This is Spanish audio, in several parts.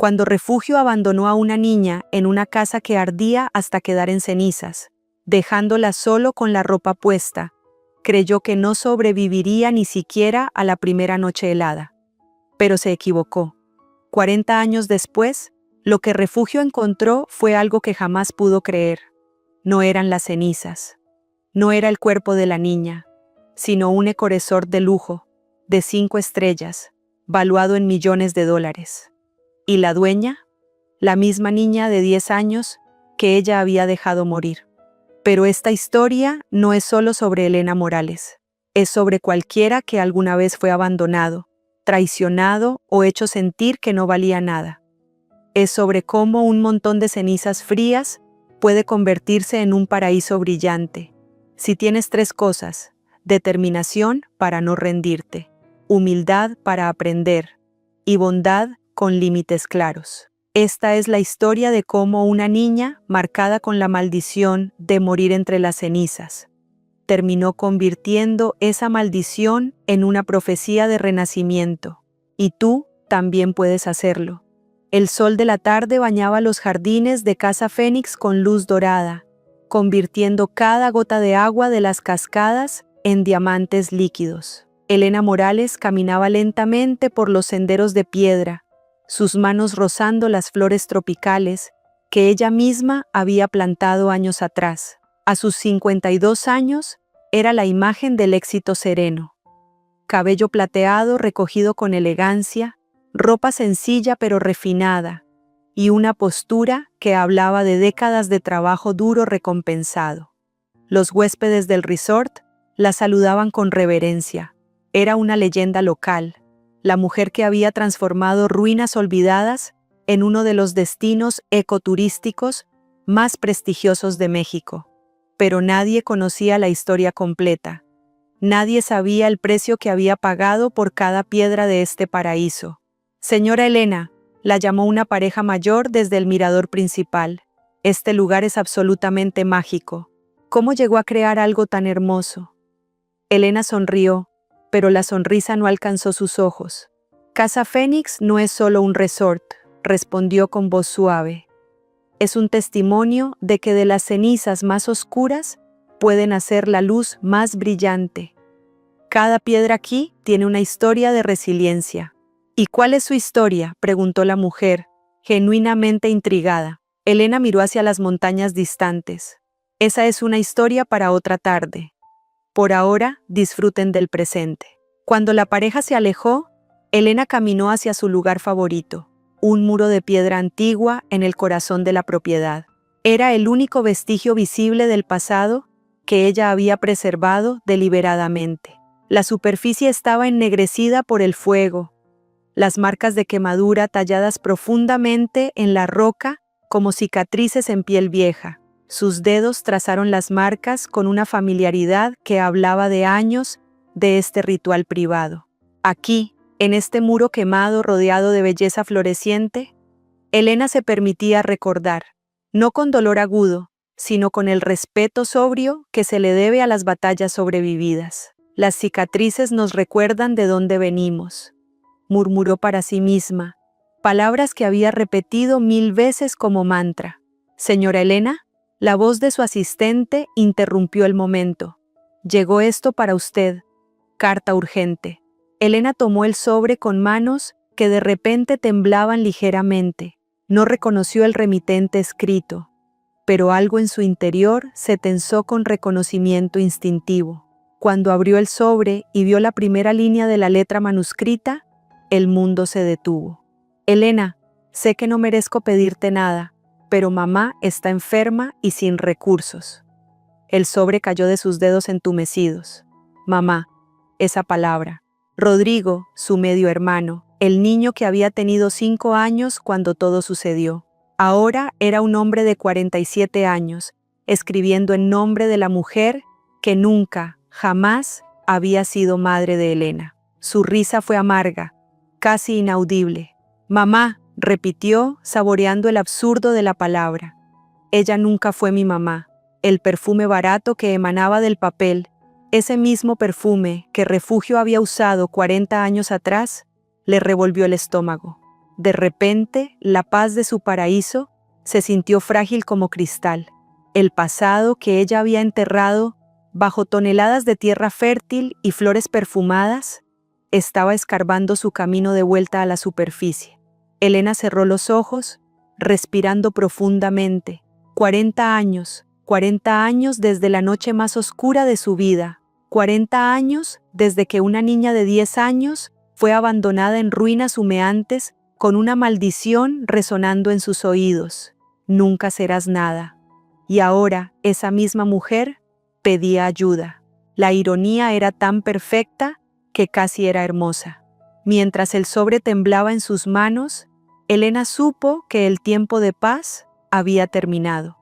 cuando Refugio abandonó a una niña en una casa que ardía hasta quedar en cenizas, dejándola solo con la ropa puesta, creyó que no sobreviviría ni siquiera a la primera noche helada. Pero se equivocó. 40 años después, lo que Refugio encontró fue algo que jamás pudo creer. No eran las cenizas. No era el cuerpo de la niña, sino un ecoresort de lujo, de 5 estrellas, valuado en millones de dólares. ¿Y la dueña? La misma niña de 10 años que ella había dejado morir. Pero esta historia no es solo sobre Elena Morales. Es sobre cualquiera que alguna vez fue abandonado, traicionado o hecho sentir que no valía nada. Es sobre cómo un montón de cenizas frías puede convertirse en un paraíso brillante. Si tienes 3 cosas: determinación para no rendirte, humildad para aprender y bondad con límites claros. Esta es la historia de cómo una niña, marcada con la maldición de morir entre las cenizas, terminó convirtiendo esa maldición en una profecía de renacimiento. Y tú también puedes hacerlo. El sol de la tarde bañaba los jardines de Casa Fénix con luz dorada, convirtiendo cada gota de agua de las cascadas en diamantes líquidos. Elena Morales caminaba lentamente por los senderos de piedra, sus manos rozando las flores tropicales que ella misma había plantado años atrás. A sus 52 años, era la imagen del éxito sereno. Cabello plateado recogido con elegancia, ropa sencilla pero refinada, y una postura que hablaba de décadas de trabajo duro recompensado. Los huéspedes del resort la saludaban con reverencia. Era una leyenda local, la mujer que había transformado ruinas olvidadas en uno de los destinos ecoturísticos más prestigiosos de México. Pero nadie conocía la historia completa. Nadie sabía el precio que había pagado por cada piedra de este paraíso. Señora Elena, la llamó una pareja mayor desde el mirador principal. Este lugar es absolutamente mágico. ¿Cómo llegó a crear algo tan hermoso? Elena sonrió, pero la sonrisa no alcanzó sus ojos. Casa Fénix no es solo un resort, respondió con voz suave. Es un testimonio de que de las cenizas más oscuras puede nacer la luz más brillante. Cada piedra aquí tiene una historia de resiliencia. ¿Y cuál es su historia?, preguntó la mujer, genuinamente intrigada. Elena miró hacia las montañas distantes. Esa es una historia para otra tarde. Por ahora, disfruten del presente. Cuando la pareja se alejó, Elena caminó hacia su lugar favorito, un muro de piedra antigua en el corazón de la propiedad. Era el único vestigio visible del pasado que ella había preservado deliberadamente. La superficie estaba ennegrecida por el fuego, las marcas de quemadura talladas profundamente en la roca como cicatrices en piel vieja. Sus dedos trazaron las marcas con una familiaridad que hablaba de años de este ritual privado. Aquí, en este muro quemado rodeado de belleza floreciente, Elena se permitía recordar, no con dolor agudo, sino con el respeto sobrio que se le debe a las batallas sobrevividas. Las cicatrices nos recuerdan de dónde venimos, murmuró para sí misma, palabras que había repetido 1000 veces como mantra. Señora Elena, la voz de su asistente interrumpió el momento. Llegó esto para usted. Carta urgente. Elena tomó el sobre con manos que de repente temblaban ligeramente. No reconoció el remitente escrito, pero algo en su interior se tensó con reconocimiento instintivo. Cuando abrió el sobre y vio la primera línea de la letra manuscrita, el mundo se detuvo. Elena, sé que no merezco pedirte nada, pero mamá está enferma y sin recursos. El sobre cayó de sus dedos entumecidos. Mamá, esa palabra. Rodrigo, su medio hermano, el niño que había tenido 5 años cuando todo sucedió. Ahora era un hombre de 47 años, escribiendo en nombre de la mujer que nunca, jamás había sido madre de Elena. Su risa fue amarga, casi inaudible. Mamá, repitió, saboreando el absurdo de la palabra. Ella nunca fue mi mamá. El perfume barato que emanaba del papel, ese mismo perfume que Refugio había usado 40 años atrás, le revolvió el estómago. De repente, la paz de su paraíso se sintió frágil como cristal. El pasado que ella había enterrado bajo toneladas de tierra fértil y flores perfumadas estaba escarbando su camino de vuelta a la superficie. Elena cerró los ojos, respirando profundamente. 40 años desde la noche más oscura de su vida. 40 años desde que una niña de 10 años fue abandonada en ruinas humeantes con una maldición resonando en sus oídos. Nunca serás nada. Y ahora esa misma mujer pedía ayuda. La ironía era tan perfecta que casi era hermosa. Mientras el sobre temblaba en sus manos, Elena supo que el tiempo de paz había terminado.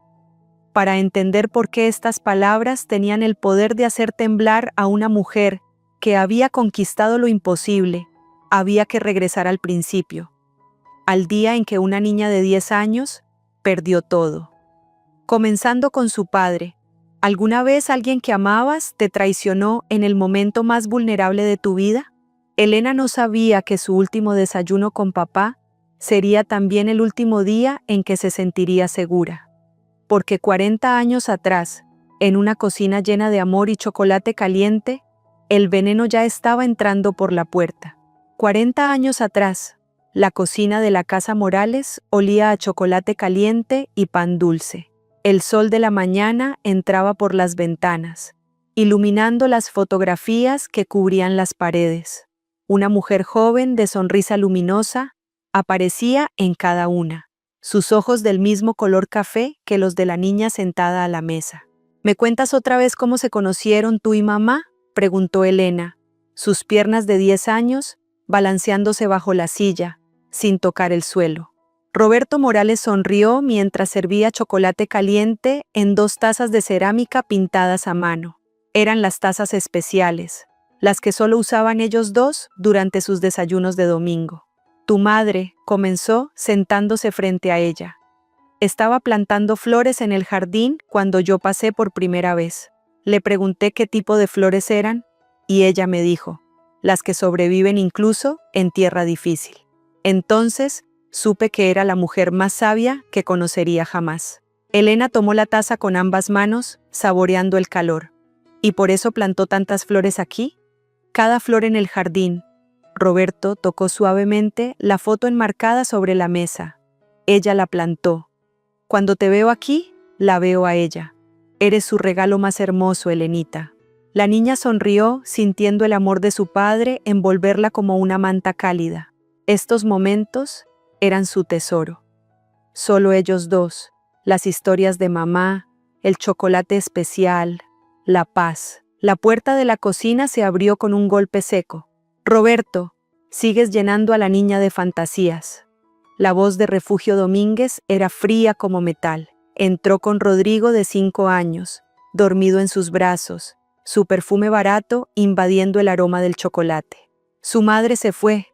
Para entender por qué estas palabras tenían el poder de hacer temblar a una mujer que había conquistado lo imposible, había que regresar al principio, al día en que una niña de 10 años perdió todo. Comenzando con su padre. ¿Alguna vez alguien que amabas te traicionó en el momento más vulnerable de tu vida? Elena no sabía que su último desayuno con papá sería también el último día en que se sentiría segura. Porque 40 años atrás, en una cocina llena de amor y chocolate caliente, el veneno ya estaba entrando por la puerta. 40 años atrás, la cocina de la casa Morales olía a chocolate caliente y pan dulce. El sol de la mañana entraba por las ventanas, iluminando las fotografías que cubrían las paredes. Una mujer joven de sonrisa luminosa aparecía en cada una, sus ojos del mismo color café que los de la niña sentada a la mesa. ¿Me cuentas otra vez cómo se conocieron tú y mamá?, preguntó Elena, sus piernas de 10 años balanceándose bajo la silla, sin tocar el suelo. Roberto Morales sonrió mientras servía chocolate caliente en 2 tazas de cerámica pintadas a mano. Eran las tazas especiales, las que solo usaban ellos dos durante sus desayunos de domingo. Tu madre, comenzó sentándose frente a ella. Estaba plantando flores en el jardín cuando yo pasé por primera vez. Le pregunté qué tipo de flores eran y ella me dijo, las que sobreviven incluso en tierra difícil. Entonces, supe que era la mujer más sabia que conocería jamás. Elena tomó la taza con ambas manos, saboreando el calor. ¿Y por eso plantó tantas flores aquí? Cada flor en el jardín. Roberto tocó suavemente la foto enmarcada sobre la mesa. Ella la plantó. Cuando te veo aquí, la veo a ella. Eres su regalo más hermoso, Elenita. La niña sonrió, sintiendo el amor de su padre envolverla como una manta cálida. Estos momentos eran su tesoro. Solo ellos dos, las historias de mamá, el chocolate especial, la paz. La puerta de la cocina se abrió con un golpe seco. Roberto, sigues llenando a la niña de fantasías. La voz de Refugio Domínguez era fría como metal. Entró con Rodrigo de 5 años, dormido en sus brazos, su perfume barato invadiendo el aroma del chocolate. Su madre se fue.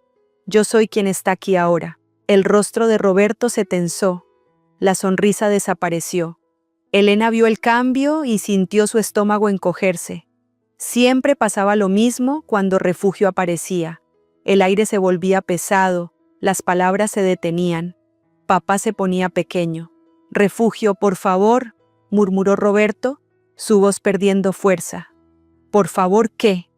Yo soy quien está aquí ahora. El rostro de Roberto se tensó. La sonrisa desapareció. Elena vio el cambio y sintió su estómago encogerse. Siempre pasaba lo mismo cuando Refugio aparecía. El aire se volvía pesado, las palabras se detenían. Papá se ponía pequeño. Refugio, por favor, murmuró Roberto, su voz perdiendo fuerza. ¿Por favor qué?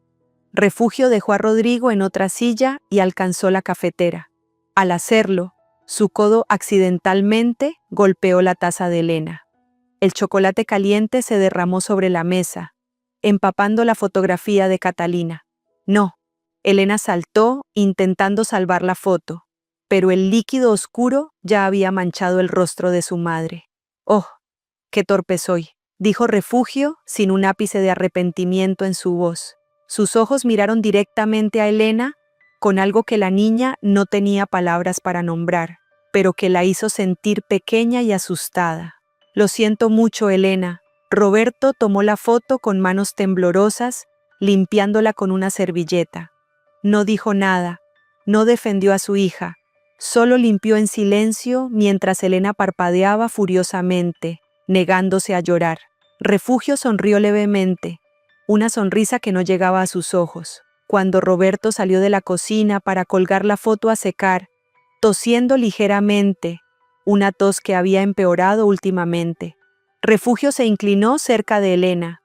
Refugio dejó a Rodrigo en otra silla y alcanzó la cafetera. Al hacerlo, su codo accidentalmente golpeó la taza de Elena. El chocolate caliente se derramó sobre la mesa, empapando la fotografía de Catalina. No. Elena saltó, intentando salvar la foto, pero el líquido oscuro ya había manchado el rostro de su madre. «Oh, qué torpe soy», dijo Refugio, sin un ápice de arrepentimiento en su voz. Sus ojos miraron directamente a Elena, con algo que la niña no tenía palabras para nombrar, pero que la hizo sentir pequeña y asustada. «Lo siento mucho, Elena». Roberto tomó la foto con manos temblorosas, limpiándola con una servilleta. No dijo nada, no defendió a su hija, solo limpió en silencio mientras Elena parpadeaba furiosamente, negándose a llorar. Refugio sonrió levemente, una sonrisa que no llegaba a sus ojos. Cuando Roberto salió de la cocina para colgar la foto a secar, tosiendo ligeramente, una tos que había empeorado últimamente. Refugio se inclinó cerca de Elena,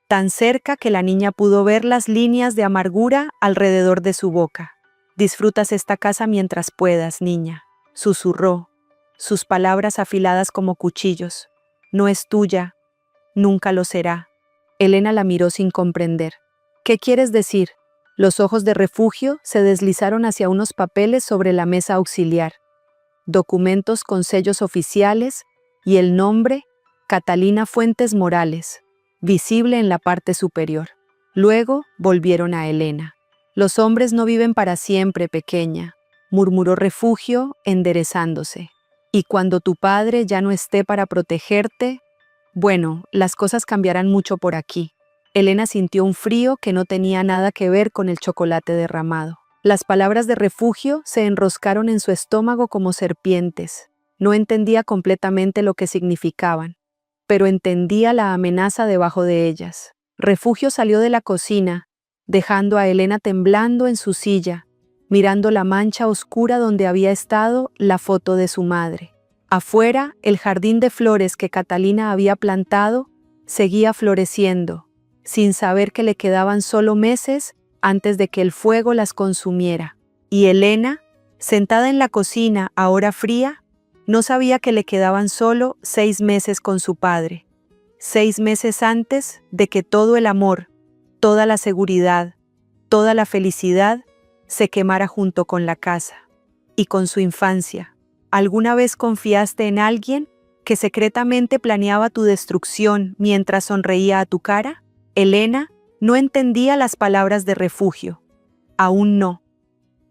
tan cerca que la niña pudo ver las líneas de amargura alrededor de su boca. «Disfrutas esta casa mientras puedas, niña», susurró, sus palabras afiladas como cuchillos. «No es tuya, nunca lo será». Elena la miró sin comprender. «¿Qué quieres decir?». Los ojos de Refugio se deslizaron hacia unos papeles sobre la mesa auxiliar. Documentos con sellos oficiales y el nombre Catalina Fuentes Morales, visible en la parte superior. Luego volvieron a Elena. «Los hombres no viven para siempre, pequeña», murmuró Refugio, enderezándose. «Y cuando tu padre ya no esté para protegerte, bueno, las cosas cambiarán mucho por aquí». Elena sintió un frío que no tenía nada que ver con el chocolate derramado. Las palabras de Refugio se enroscaron en su estómago como serpientes. No entendía completamente lo que significaban, pero entendía la amenaza debajo de ellas. Refugio salió de la cocina, dejando a Elena temblando en su silla, mirando la mancha oscura donde había estado la foto de su madre. Afuera, el jardín de flores que Catalina había plantado seguía floreciendo, sin saber que le quedaban solo meses antes de que el fuego las consumiera. Y Elena, sentada en la cocina, ahora fría, no sabía que le quedaban solo 6 meses con su padre. 6 meses antes de que todo el amor, toda la seguridad, toda la felicidad se quemara junto con la casa y con su infancia. ¿Alguna vez confiaste en alguien que secretamente planeaba tu destrucción mientras sonreía a tu cara? Elena no entendía las palabras de Refugio. Aún no.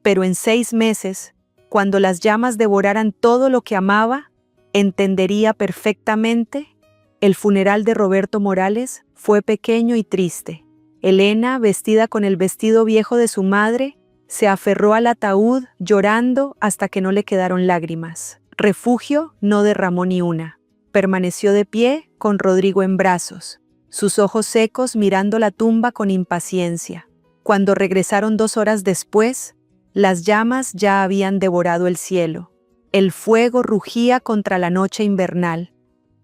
Pero en 6 meses, cuando las llamas devoraran todo lo que amaba, entendería perfectamente. El funeral de Roberto Morales fue pequeño y triste. Elena, vestida con el vestido viejo de su madre, se aferró al ataúd llorando hasta que no le quedaron lágrimas. Refugio no derramó ni una. Permaneció de pie con Rodrigo en brazos, sus ojos secos mirando la tumba con impaciencia. Cuando regresaron 2 horas después, las llamas ya habían devorado el cielo. El fuego rugía contra la noche invernal,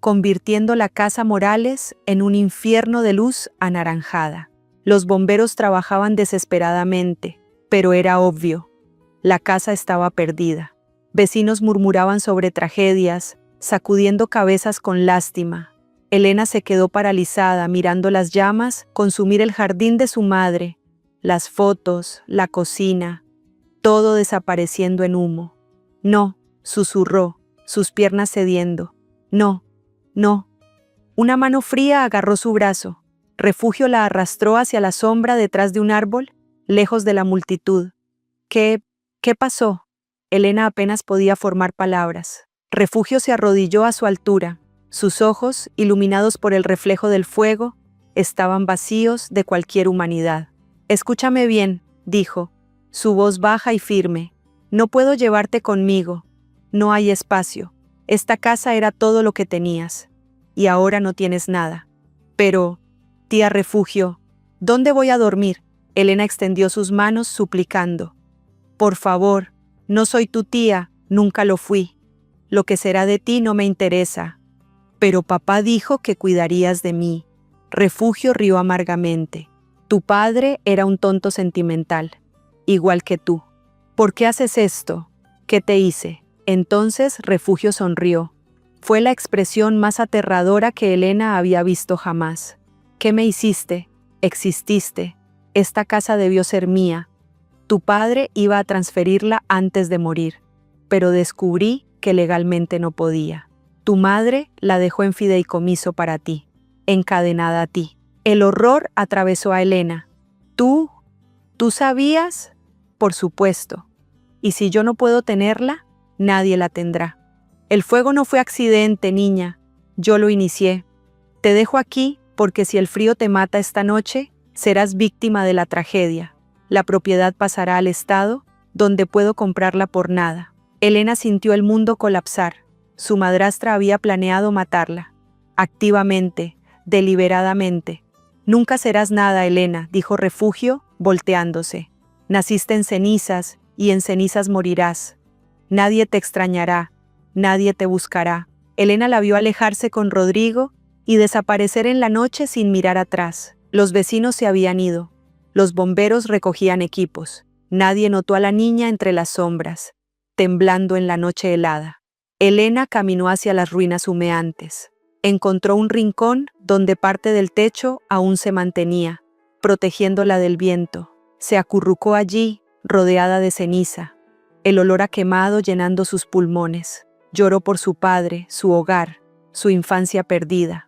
convirtiendo la casa Morales en un infierno de luz anaranjada. Los bomberos trabajaban desesperadamente, pero era obvio, la casa estaba perdida. Vecinos murmuraban sobre tragedias, sacudiendo cabezas con lástima. Elena se quedó paralizada mirando las llamas consumir el jardín de su madre, las fotos, la cocina, todo desapareciendo en humo. «No», susurró, sus piernas cediendo. «No, no». Una mano fría agarró su brazo. Refugio la arrastró hacia la sombra detrás de un árbol, lejos de la multitud. ¿Qué pasó? Elena apenas podía formar palabras. Refugio se arrodilló a su altura. Sus ojos, iluminados por el reflejo del fuego, estaban vacíos de cualquier humanidad. «Escúchame bien», dijo, su voz baja y firme. «No puedo llevarte conmigo. No hay espacio. Esta casa era todo lo que tenías. Y ahora no tienes nada. Pero, tía Refugio, ¿dónde voy a dormir?». Elena extendió sus manos suplicando. «Por favor, no soy tu tía, nunca lo fui. Lo que será de ti no me interesa. Pero papá dijo que cuidarías de mí». Refugio rió amargamente. «Tu padre era un tonto sentimental, igual que tú. ¿Por qué haces esto? ¿Qué te hice?». Entonces Refugio sonrió. Fue la expresión más aterradora que Elena había visto jamás. «¿Qué me hiciste? Exististe. Esta casa debió ser mía. Tu padre iba a transferirla antes de morir, pero descubrí que legalmente no podía. Tu madre la dejó en fideicomiso para ti, encadenada a ti». El horror atravesó a Elena. ¿Tú sabías? Por supuesto. Y si yo no puedo tenerla, nadie la tendrá. El fuego no fue accidente, niña. Yo lo inicié. Te dejo aquí porque si el frío te mata esta noche, serás víctima de la tragedia. La propiedad pasará al Estado, donde puedo comprarla por nada. Elena sintió el mundo colapsar. Su madrastra había planeado matarla. Activamente, deliberadamente. «Nunca serás nada, Elena», dijo Refugio, volteándose. «Naciste en cenizas y en cenizas morirás. Nadie te extrañará, nadie te buscará. Elena la vio alejarse con Rodrigo y desaparecer en la noche sin mirar atrás. Los vecinos se habían ido. Los bomberos recogían equipos. Nadie notó a la niña entre las sombras, temblando en la noche helada. Elena caminó hacia las ruinas humeantes. Encontró un rincón donde parte del techo aún se mantenía, protegiéndola del viento. Se acurrucó allí, rodeada de ceniza, el olor a quemado llenando sus pulmones. Lloró por su padre, su hogar, su infancia perdida.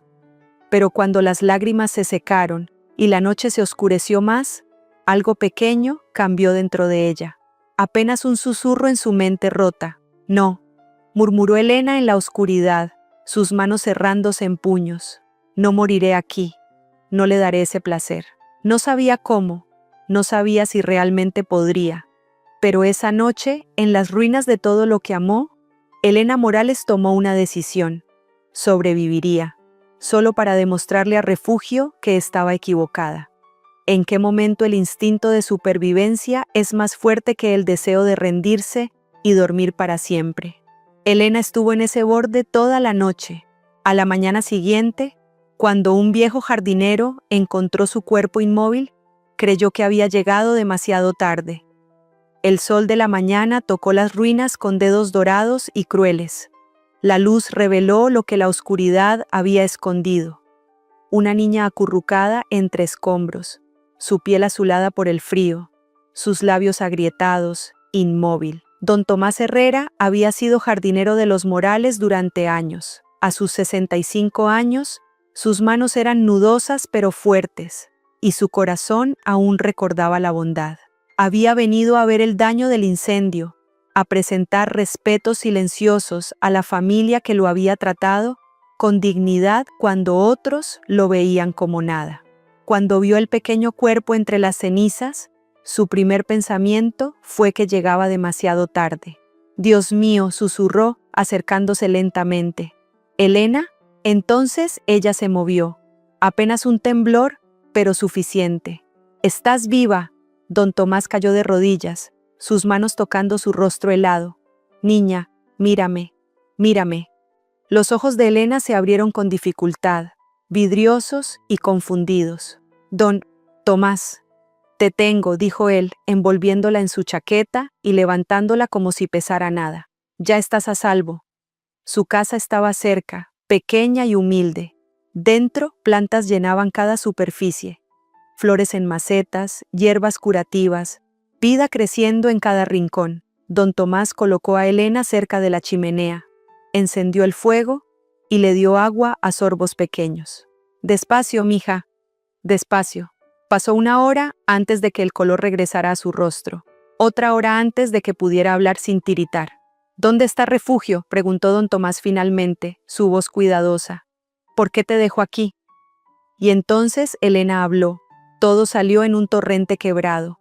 Pero cuando las lágrimas se secaron y la noche se oscureció más, algo pequeño cambió dentro de ella. Apenas un susurro en su mente rota. No, murmuró Elena en la oscuridad, sus manos cerrándose en puños. No moriré aquí. No le daré ese placer. No sabía cómo, no sabía si realmente podría. Pero esa noche, en las ruinas de todo lo que amó, Elena Morales tomó una decisión. Sobreviviría, solo para demostrarle a Refugio que estaba equivocada. ¿En qué momento el instinto de supervivencia es más fuerte que el deseo de rendirse y dormir para siempre? Elena estuvo en ese borde toda la noche. A la mañana siguiente, cuando un viejo jardinero encontró su cuerpo inmóvil, creyó que había llegado demasiado tarde. El sol de la mañana tocó las ruinas con dedos dorados y crueles. La luz reveló lo que la oscuridad había escondido. Una niña acurrucada entre escombros, su piel azulada por el frío, sus labios agrietados, inmóvil. Don Tomás Herrera había sido jardinero de los Morales durante años. A sus 65 años, sus manos eran nudosas pero fuertes, y su corazón aún recordaba la bondad. Había venido a ver el daño del incendio, a presentar respetos silenciosos a la familia que lo había tratado con dignidad cuando otros lo veían como nada. Cuando vio el pequeño cuerpo entre las cenizas, su primer pensamiento fue que llegaba demasiado tarde. «Dios mío», susurró, acercándose lentamente. «¿Elena?» Entonces ella se movió. Apenas un temblor, pero suficiente. «¿Estás viva?» Don Tomás cayó de rodillas, sus manos tocando su rostro helado. «Niña, mírame, mírame». Los ojos de Elena se abrieron con dificultad, vidriosos y confundidos. «Don Tomás». «Te tengo», dijo él, envolviéndola en su chaqueta y levantándola como si pesara nada. «Ya estás a salvo». Su casa estaba cerca, pequeña y humilde. Dentro, plantas llenaban cada superficie. Flores en macetas, hierbas curativas, vida creciendo en cada rincón. Don Tomás colocó a Elena cerca de la chimenea, encendió el fuego y le dio agua a sorbos pequeños. «Despacio, mija, despacio». Pasó una hora antes de que el color regresara a su rostro, otra hora antes de que pudiera hablar sin tiritar. «¿Dónde está Refugio?», preguntó don Tomás finalmente, su voz cuidadosa. «¿Por qué te dejo aquí?». Y entonces Elena habló. Todo salió en un torrente quebrado.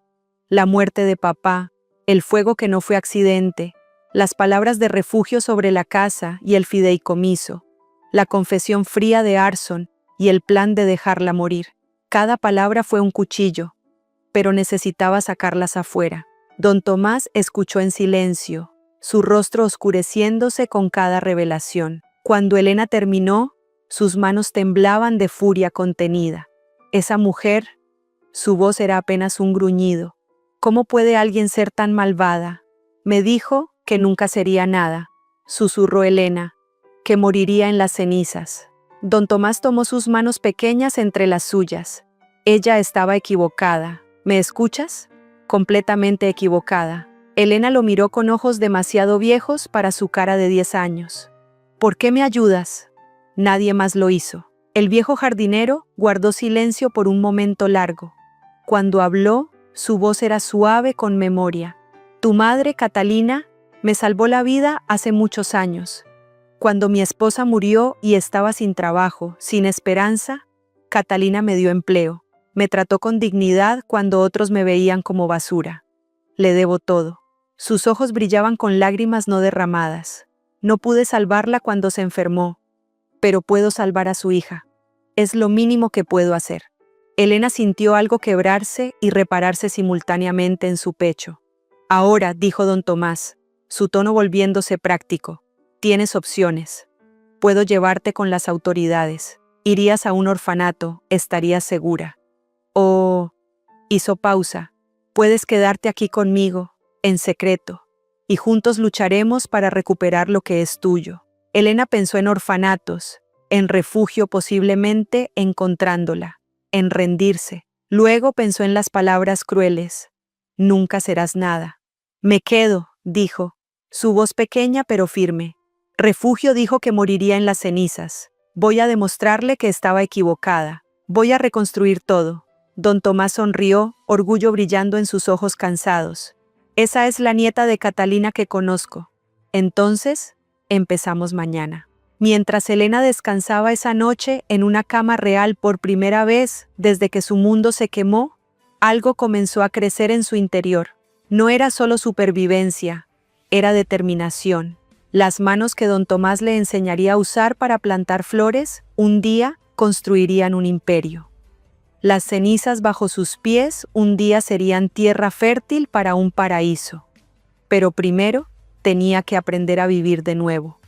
La muerte de papá, el fuego que no fue accidente, las palabras de Refugio sobre la casa y el fideicomiso, la confesión fría de Arson y el plan de dejarla morir. Cada palabra fue un cuchillo, pero necesitaba sacarlas afuera. Don Tomás escuchó en silencio, su rostro oscureciéndose con cada revelación. Cuando Elena terminó, sus manos temblaban de furia contenida. Esa mujer, su voz era apenas un gruñido. «¿Cómo puede alguien ser tan malvada?». «Me dijo que nunca sería nada», susurró Elena, «que moriría en las cenizas». Don Tomás tomó sus manos pequeñas entre las suyas. Ella estaba equivocada. «¿Me escuchas?». «Completamente equivocada». Elena lo miró con ojos demasiado viejos para su cara de 10 años. «¿Por qué me ayudas?». Nadie más lo hizo. El viejo jardinero guardó silencio por un momento largo. Cuando habló, su voz era suave con memoria. «Tu madre, Catalina, me salvó la vida hace muchos años. Cuando mi esposa murió y estaba sin trabajo, sin esperanza, Catalina me dio empleo. Me trató con dignidad cuando otros me veían como basura. Le debo todo». Sus ojos brillaban con lágrimas no derramadas. «No pude salvarla cuando se enfermó, pero puedo salvar a su hija. Es lo mínimo que puedo hacer». Elena sintió algo quebrarse y repararse simultáneamente en su pecho. «Ahora», dijo don Tomás, su tono volviéndose práctico. Tienes opciones. Puedo llevarte con las autoridades. Irías a un orfanato, estarías segura. O... Hizo pausa. Puedes quedarte aquí conmigo, en secreto, y juntos lucharemos para recuperar lo que es tuyo. Elena pensó en orfanatos, en refugio posiblemente encontrándola, en rendirse. Luego pensó en las palabras crueles. Nunca serás nada. Me quedo, dijo, su voz pequeña pero firme. Refugio dijo que moriría en las cenizas. Voy a demostrarle que estaba equivocada. Voy a reconstruir todo. Don Tomás sonrió, orgullo brillando en sus ojos cansados. Esa es la nieta de Catalina que conozco. Entonces, empezamos mañana. Mientras Elena descansaba esa noche en una cama real por primera vez desde que su mundo se quemó, algo comenzó a crecer en su interior. No era solo supervivencia, era determinación. Las manos que don Tomás le enseñaría a usar para plantar flores, un día construirían un imperio. Las cenizas bajo sus pies un día serían tierra fértil para un paraíso. Pero primero tenía que aprender a vivir de nuevo.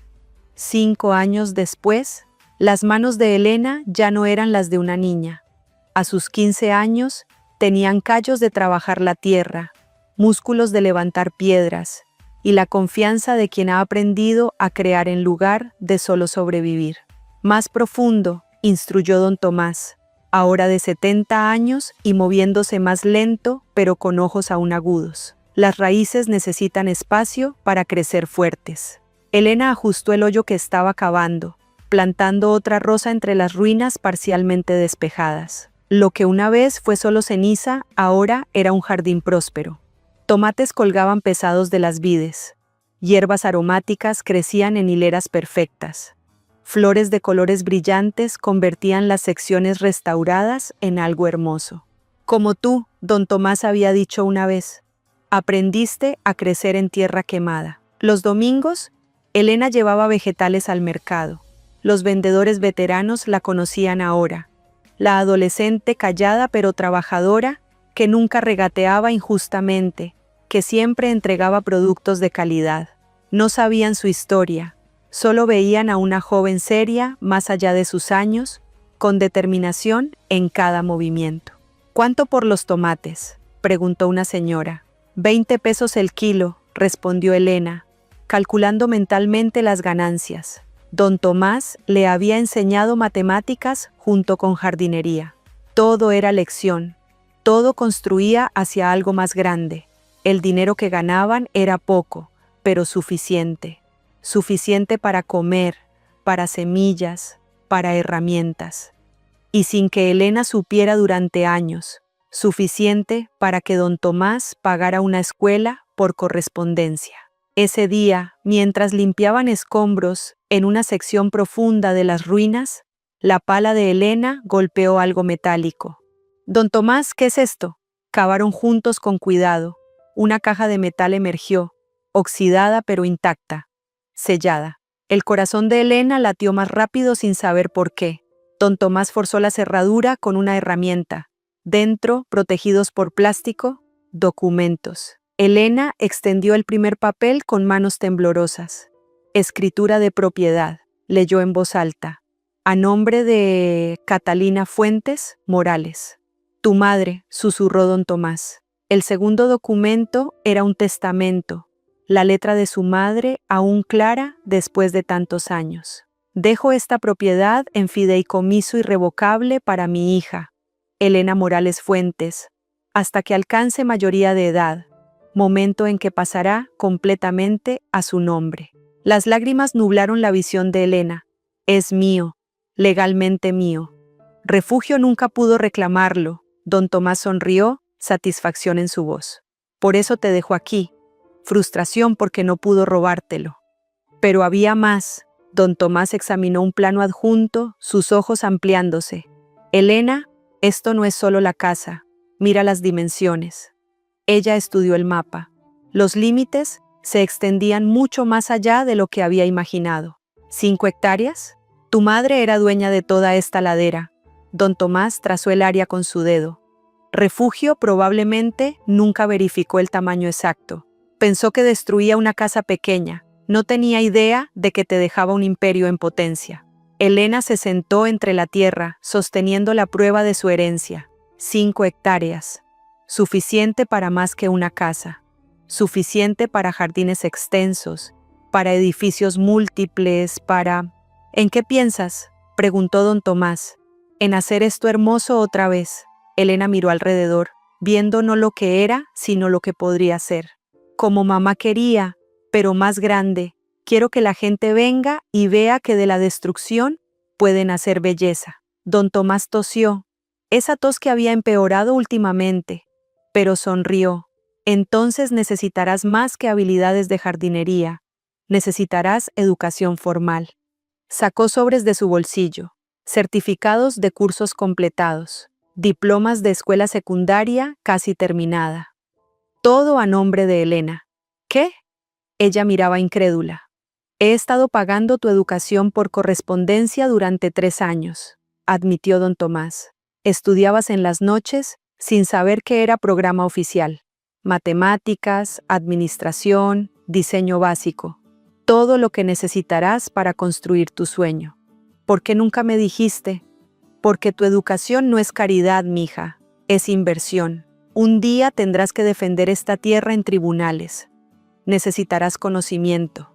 5 años después, las manos de Elena ya no eran las de una niña. A sus 15 años, tenían callos de trabajar la tierra, músculos de levantar piedras, y la confianza de quien ha aprendido a crear en lugar de solo sobrevivir. Más profundo, instruyó don Tomás, ahora de 70 años y moviéndose más lento, pero con ojos aún agudos. Las raíces necesitan espacio para crecer fuertes. Elena ajustó el hoyo que estaba cavando, plantando otra rosa entre las ruinas parcialmente despejadas. Lo que una vez fue solo ceniza, ahora era un jardín próspero. Tomates colgaban pesados de las vides. Hierbas aromáticas crecían en hileras perfectas. Flores de colores brillantes convertían las secciones restauradas en algo hermoso. Como tú, don Tomás había dicho una vez, aprendiste a crecer en tierra quemada. Los domingos, Elena llevaba vegetales al mercado. Los vendedores veteranos la conocían ahora. La adolescente callada pero trabajadora, que nunca regateaba injustamente, que siempre entregaba productos de calidad. No sabían su historia. Solo veían a una joven seria, más allá de sus años, con determinación en cada movimiento. ¿Cuánto por los tomates?, preguntó una señora. 20 pesos el kilo, respondió Elena, calculando mentalmente las ganancias. Don Tomás le había enseñado matemáticas junto con jardinería. Todo era lección, todo construía hacia algo más grande. El dinero que ganaban era poco, pero suficiente. Suficiente para comer, para semillas, para herramientas. Y sin que Elena supiera durante años, suficiente para que don Tomás pagara una escuela por correspondencia. Ese día, mientras limpiaban escombros en una sección profunda de las ruinas, la pala de Elena golpeó algo metálico. «Don Tomás, ¿qué es esto?». Cavaron juntos con cuidado. Una caja de metal emergió, oxidada pero intacta, sellada. El corazón de Elena latió más rápido sin saber por qué. Don Tomás forzó la cerradura con una herramienta. Dentro, protegidos por plástico, documentos. Elena extendió el primer papel con manos temblorosas. Escritura de propiedad, leyó en voz alta. A nombre de Catalina Fuentes Morales. Tu madre, susurró don Tomás. El segundo documento era un testamento, la letra de su madre aún clara después de tantos años. Dejo esta propiedad en fideicomiso irrevocable para mi hija, Elena Morales Fuentes, hasta que alcance mayoría de edad, momento en que pasará completamente a su nombre. Las lágrimas nublaron la visión de Elena. Es mío, legalmente mío. Refugio nunca pudo reclamarlo. Don Tomás sonrió, satisfacción en su voz. Por eso te dejo aquí. Frustración porque no pudo robártelo. Pero había más. Don Tomás examinó un plano adjunto, sus ojos ampliándose. Elena, esto no es solo la casa. Mira las dimensiones. Ella estudió el mapa. Los límites se extendían mucho más allá de lo que había imaginado. ¿5 hectáreas? Tu madre era dueña de toda esta ladera. Don Tomás trazó el área con su dedo. Refugio probablemente nunca verificó el tamaño exacto. Pensó que destruía una casa pequeña. No tenía idea de que te dejaba un imperio en potencia. Elena se sentó entre la tierra, sosteniendo la prueba de su herencia. 5 hectáreas. Suficiente para más que una casa. Suficiente para jardines extensos, para edificios múltiples, para... ¿En qué piensas?, preguntó don Tomás. En hacer esto hermoso otra vez. Elena miró alrededor, viendo no lo que era, sino lo que podría ser. Como mamá quería, pero más grande. Quiero que la gente venga y vea que de la destrucción pueden hacer belleza. Don Tomás tosió, esa tos que había empeorado últimamente, pero sonrió. Entonces necesitarás más que habilidades de jardinería. Necesitarás educación formal. Sacó sobres de su bolsillo, certificados de cursos completados, diplomas de escuela secundaria casi terminada. Todo a nombre de Elena. ¿Qué? Ella miraba incrédula. He estado pagando tu educación por correspondencia durante 3 años, admitió don Tomás. Estudiabas en las noches sin saber qué era programa oficial. Matemáticas, administración, diseño básico. Todo lo que necesitarás para construir tu sueño. ¿Por qué nunca me dijiste? Porque tu educación no es caridad, mija, es inversión. Un día tendrás que defender esta tierra en tribunales. Necesitarás conocimiento.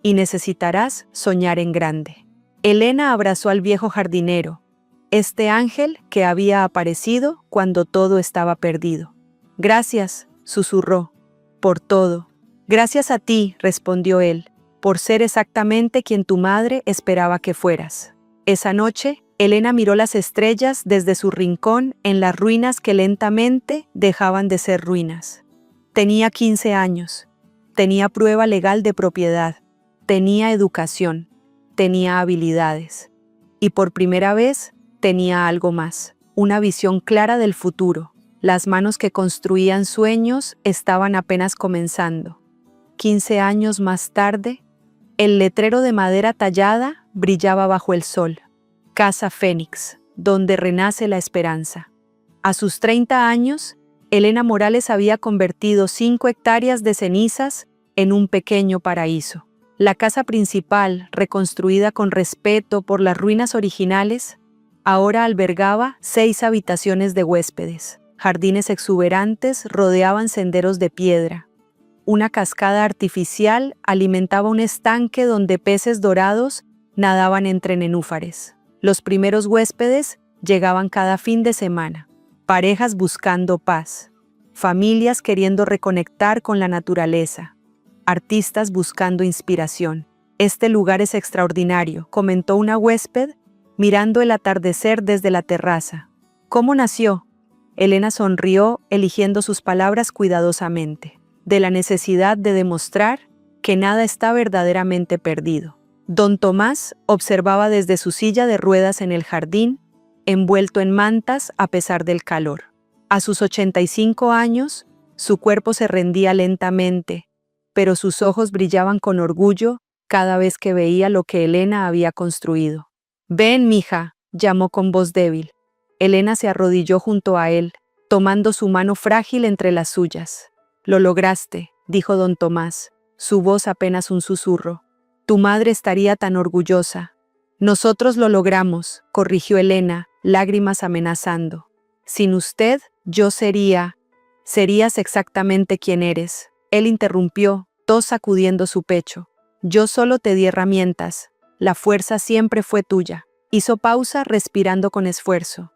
Y necesitarás soñar en grande. Elena abrazó al viejo jardinero, este ángel que había aparecido cuando todo estaba perdido. Gracias, susurró, por todo. Gracias a ti, respondió él, por ser exactamente quien tu madre esperaba que fueras. Esa noche, Elena miró las estrellas desde su rincón en las ruinas que lentamente dejaban de ser ruinas. Tenía 15 años. Tenía prueba legal de propiedad. Tenía educación. Tenía habilidades. Y por primera vez, tenía algo más. Una visión clara del futuro. Las manos que construían sueños estaban apenas comenzando. 15 años más tarde, el letrero de madera tallada brillaba bajo el sol. Casa Fénix, donde renace la esperanza. A sus 30 años, Elena Morales había convertido 5 hectáreas de cenizas en un pequeño paraíso. La casa principal, reconstruida con respeto por las ruinas originales, ahora albergaba 6 habitaciones de huéspedes. Jardines exuberantes rodeaban senderos de piedra. Una cascada artificial alimentaba un estanque donde peces dorados nadaban entre nenúfares. Los primeros huéspedes llegaban cada fin de semana. Parejas buscando paz. Familias queriendo reconectar con la naturaleza. Artistas buscando inspiración. Este lugar es extraordinario, comentó una huésped, mirando el atardecer desde la terraza. ¿Cómo nació? Elena sonrió, eligiendo sus palabras cuidadosamente. De la necesidad de demostrar que nada está verdaderamente perdido. Don Tomás observaba desde su silla de ruedas en el jardín, envuelto en mantas a pesar del calor. A sus 85 años, su cuerpo se rendía lentamente, pero sus ojos brillaban con orgullo cada vez que veía lo que Elena había construido. «Ven, mija», llamó con voz débil. Elena se arrodilló junto a él, tomando su mano frágil entre las suyas. «Lo lograste», dijo don Tomás, su voz apenas un susurro. «Tu madre estaría tan orgullosa». «Nosotros lo logramos», corrigió Elena, lágrimas amenazando. «Sin usted, yo serías exactamente quien eres». Él interrumpió, tos sacudiendo su pecho. «Yo solo te di herramientas. La fuerza siempre fue tuya». Hizo pausa, respirando con esfuerzo.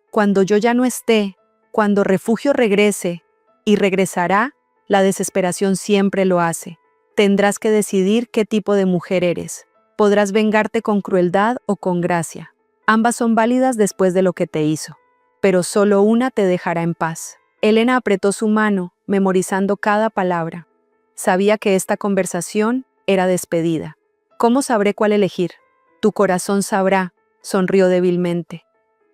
«Cuando yo ya no esté, cuando Refugio regrese, y regresará, la desesperación siempre lo hace. Tendrás que decidir qué tipo de mujer eres. Podrás vengarte con crueldad o con gracia. Ambas son válidas después de lo que te hizo. Pero solo una te dejará en paz». Elena apretó su mano, memorizando cada palabra. Sabía que esta conversación era despedida. «¿Cómo sabré cuál elegir?» «Tu corazón sabrá», sonrió débilmente.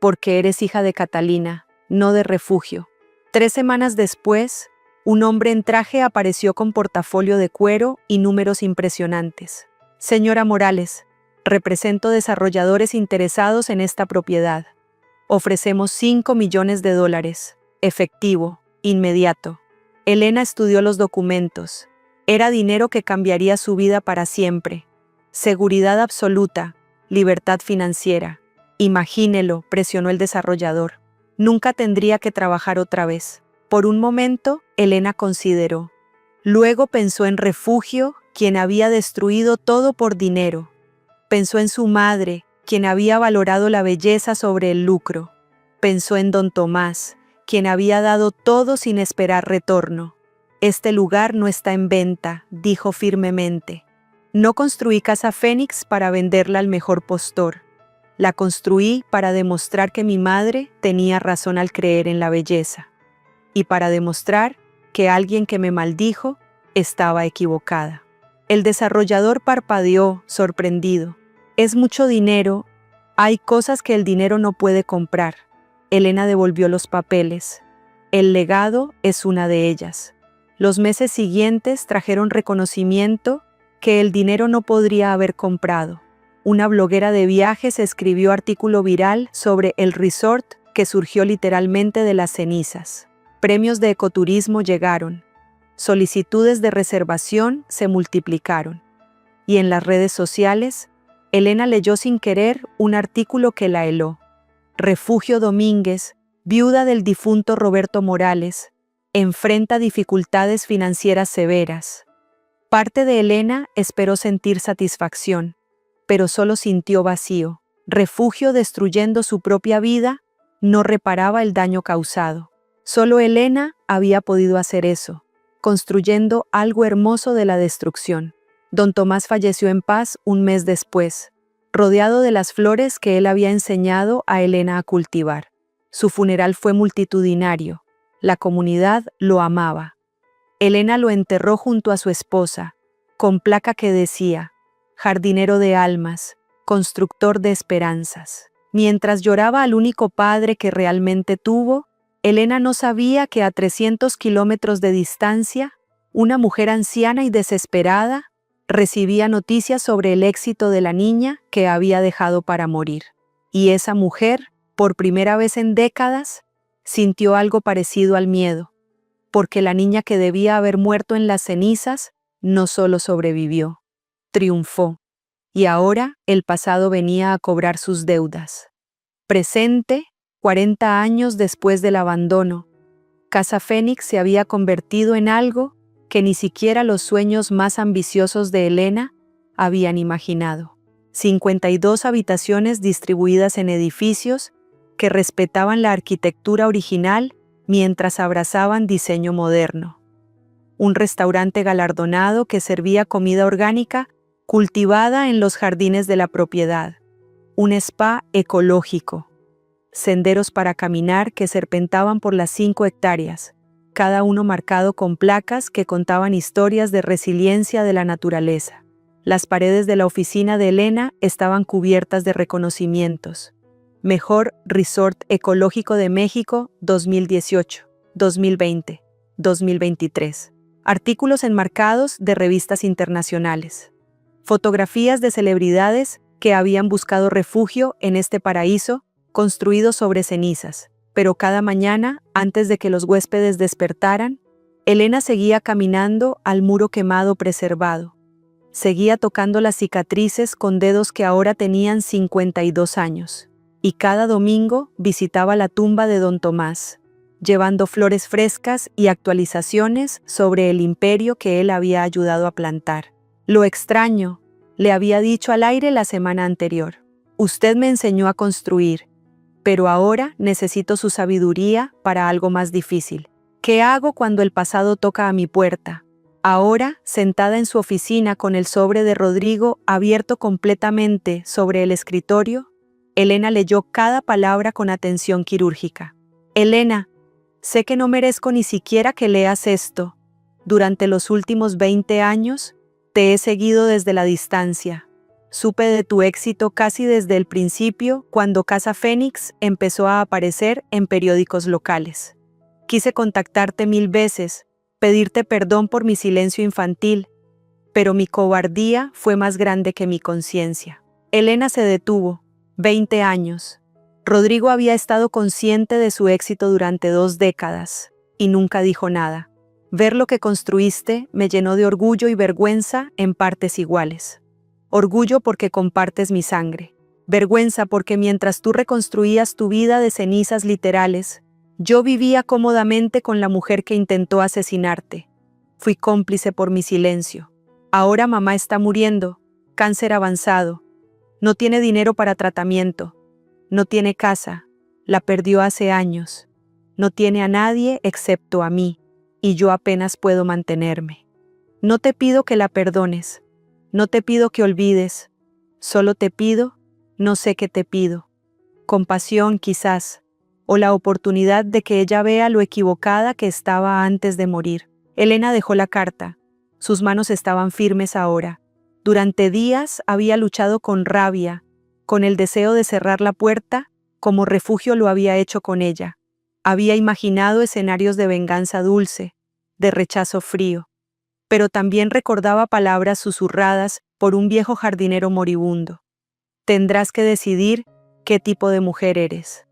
«Porque eres hija de Catalina, no de Refugio». 3 semanas después, un hombre en traje apareció con portafolio de cuero y números impresionantes. «Señora Morales, represento desarrolladores interesados en esta propiedad. Ofrecemos $5 millones, efectivo, inmediato». Elena estudió los documentos. Era dinero que cambiaría su vida para siempre. Seguridad absoluta, libertad financiera. Imagínelo, presionó el desarrollador. Nunca tendría que trabajar otra vez. Por un momento, Elena consideró. Luego pensó en Refugio, quien había destruido todo por dinero. Pensó en su madre, quien había valorado la belleza sobre el lucro. Pensó en don Tomás, quien había dado todo sin esperar retorno. Este lugar no está en venta, dijo firmemente. No construí Casa Fénix para venderla al mejor postor. La construí para demostrar que mi madre tenía razón al creer en la belleza. Y para demostrar que alguien que me maldijo estaba equivocada. El desarrollador parpadeó, sorprendido. Es mucho dinero. Hay cosas que el dinero no puede comprar. Elena devolvió los papeles. El legado es una de ellas. Los meses siguientes trajeron reconocimiento que el dinero no podría haber comprado. Una bloguera de viajes escribió artículo viral sobre el resort que surgió literalmente de las cenizas. Premios de ecoturismo llegaron. Solicitudes de reservación se multiplicaron. Y en las redes sociales, Elena leyó sin querer un artículo que la heló. Refugio Domínguez, viuda del difunto Roberto Morales, enfrenta dificultades financieras severas. Parte de Elena esperó sentir satisfacción, pero solo sintió vacío. Refugio, destruyendo su propia vida, no reparaba el daño causado. Solo Elena había podido hacer eso, construyendo algo hermoso de la destrucción. Don Tomás falleció en paz un mes después, rodeado de las flores que él había enseñado a Elena a cultivar. Su funeral fue multitudinario. La comunidad lo amaba. Elena lo enterró junto a su esposa, con placa que decía, jardinero de almas, constructor de esperanzas. Mientras lloraba al único padre que realmente tuvo, Elena no sabía que a 300 kilómetros de distancia, una mujer anciana y desesperada recibía noticias sobre el éxito de la niña que había dejado para morir. Y esa mujer, por primera vez en décadas, sintió algo parecido al miedo, porque la niña que debía haber muerto en las cenizas no solo sobrevivió, triunfó. Y ahora el pasado venía a cobrar sus deudas. Presente, 40 años después del abandono, Casa Fénix se había convertido en algo que ni siquiera los sueños más ambiciosos de Elena habían imaginado. 52 habitaciones distribuidas en edificios que respetaban la arquitectura original mientras abrazaban diseño moderno. Un restaurante galardonado que servía comida orgánica cultivada en los jardines de la propiedad. Un spa ecológico. Senderos para caminar que serpentaban por las 5 hectáreas, cada uno marcado con placas que contaban historias de resiliencia de la naturaleza. Las paredes de la oficina de Elena estaban cubiertas de reconocimientos. Mejor Resort Ecológico de México 2018, 2020, 2023. Artículos enmarcados de revistas internacionales. Fotografías de celebridades que habían buscado refugio en este paraíso construido sobre cenizas. Pero cada mañana, antes de que los huéspedes despertaran, Elena seguía caminando al muro quemado preservado. Seguía tocando las cicatrices con dedos que ahora tenían 52 años. Y cada domingo visitaba la tumba de don Tomás, llevando flores frescas y actualizaciones sobre el imperio que él había ayudado a plantar. Lo extraño, le había dicho al aire la semana anterior. Usted me enseñó a construir, pero ahora necesito su sabiduría para algo más difícil. ¿Qué hago cuando el pasado toca a mi puerta? Ahora, sentada en su oficina con el sobre de Rodrigo abierto completamente sobre el escritorio, Elena leyó cada palabra con atención quirúrgica. Elena, sé que no merezco ni siquiera que leas esto. Durante los últimos 20 años, te he seguido desde la distancia. Supe de tu éxito casi desde el principio, cuando Casa Fénix empezó a aparecer en periódicos locales. Quise contactarte 1000 veces, pedirte perdón por mi silencio infantil, pero mi cobardía fue más grande que mi conciencia. Elena se detuvo. 20 años. Rodrigo había estado consciente de su éxito durante 2 décadas y nunca dijo nada. Ver lo que construiste me llenó de orgullo y vergüenza en partes iguales. Orgullo porque compartes mi sangre. Vergüenza porque mientras tú reconstruías tu vida de cenizas literales, yo vivía cómodamente con la mujer que intentó asesinarte. Fui cómplice por mi silencio. Ahora mamá está muriendo, cáncer avanzado. No tiene dinero para tratamiento. No tiene casa. La perdió hace años. No tiene a nadie excepto a mí, y yo apenas puedo mantenerme. No te pido que la perdones. No te pido que olvides. Solo te pido, no sé qué te pido. Compasión quizás, o la oportunidad de que ella vea lo equivocada que estaba antes de morir. Elena dejó la carta. Sus manos estaban firmes ahora. Durante días había luchado con rabia, con el deseo de cerrar la puerta, como Refugio lo había hecho con ella. Había imaginado escenarios de venganza dulce, de rechazo frío, pero también recordaba palabras susurradas por un viejo jardinero moribundo. Tendrás que decidir qué tipo de mujer eres.